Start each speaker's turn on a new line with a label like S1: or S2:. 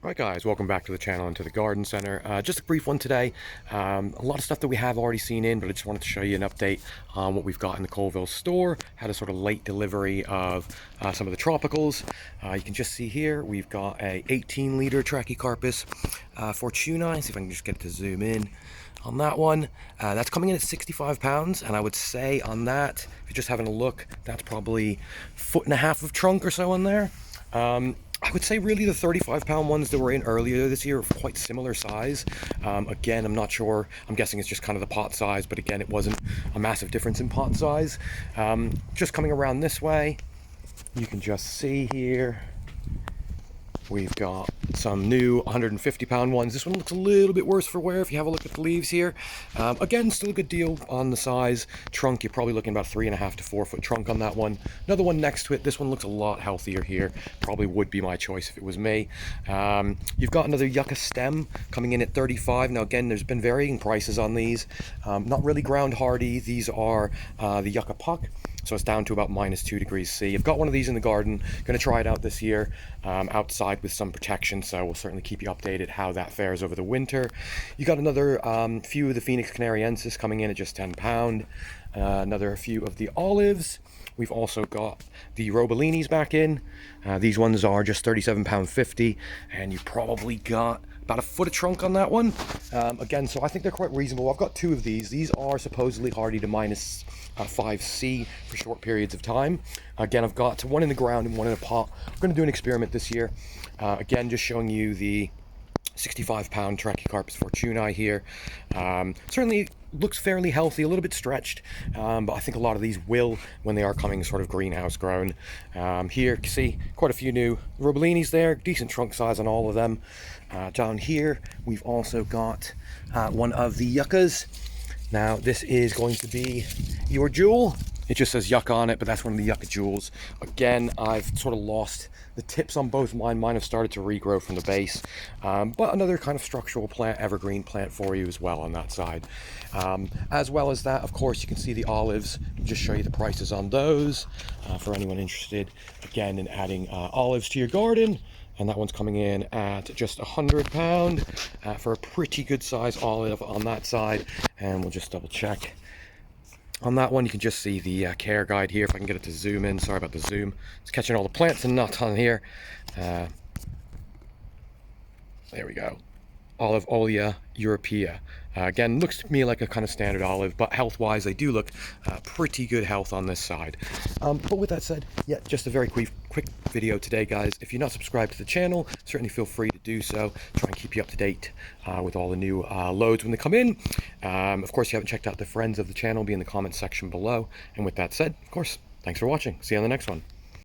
S1: Alright guys, welcome back to the channel and to the garden center. Just a brief one today. A lot of stuff that we have already seen in, but I just wanted to show you an update on what we've got in the Coalville store. Had a sort of late delivery of some of the tropicals. You can just see here, we've got a 18-liter trachycarpus fortunii. See if I can just get it to zoom in on that one. That's coming in at £65, and I would say on that, if you're just having a look, that's probably 1.5 foot of trunk or so on there. I would say really the 35-pound ones that were in earlier this year are quite similar size. Again, I'm not sure. I'm guessing it's just kind of the pot size, but again, it wasn't a massive difference in pot size. Just coming around this way, you can just see here, we've got some new 150-pound ones. This one looks a little bit worse for wear if you have a look at the leaves here. Again, still a good deal on the size. Trunk, you're probably looking about 3.5 to 4 foot trunk on that one. Another one next to it. This one looks a lot healthier here. Probably would be my choice if it was me. You've got another yucca stem coming in at 35. Now again, there's been varying prices on these. Not really ground hardy. These are the yucca puck. So it's down to about -2 degrees C. I've got one of these in the garden. Going to try it out this year outside with some protection. So we'll certainly keep you updated how that fares over the winter. You got another few of the Phoenix canariensis coming in at just £10. Another few of the olives. We've also got the roeblinnis back in. These ones are just £37.50, and you've probably got about 1 foot of trunk on that one. Again, so I think they're quite reasonable. I've got 2 of these. These are supposedly hardy to -5C for short periods of time. Again, I've got one in the ground and one in a pot. I'm going to do an experiment this year. Again, just showing you the 65-pound trachycarpus fortunii here. Certainly looks fairly healthy, a little bit stretched, but I think a lot of these will, when they are coming sort of greenhouse grown. Here you can see quite a few new roeblinnis there, decent trunk size on all of them. Down here we've also got one of the yuccas. Now this is going to be your jewel. It just says yucca on it, but that's one of the yucca jewels. Again, I've sort of lost the tips on both mine. Mine have started to regrow from the base, but another kind of structural plant, evergreen plant for you as well on that side. As well as that, of course, you can see the olives. I'll just show you the prices on those for anyone interested, again, in adding olives to your garden. And that one's coming in at just £100 for a pretty good size olive on that side. And we'll just double check. On that one, you can just see the care guide here. If I can get it to zoom in. Sorry about the zoom. It's catching all the plants and nuts on here. There we go. Olive Olea Europea. Again, looks to me like a kind of standard olive, but health-wise, they do look pretty good health on this side. But with that said, yeah, just a very quick video today, guys. If you're not subscribed to the channel, certainly feel free to do so. Try and keep you up to date with all the new loads when they come in. Of course, if you haven't checked out the friends of the channel, be in the comments section below. And with that said, of course, thanks for watching. See you on the next one.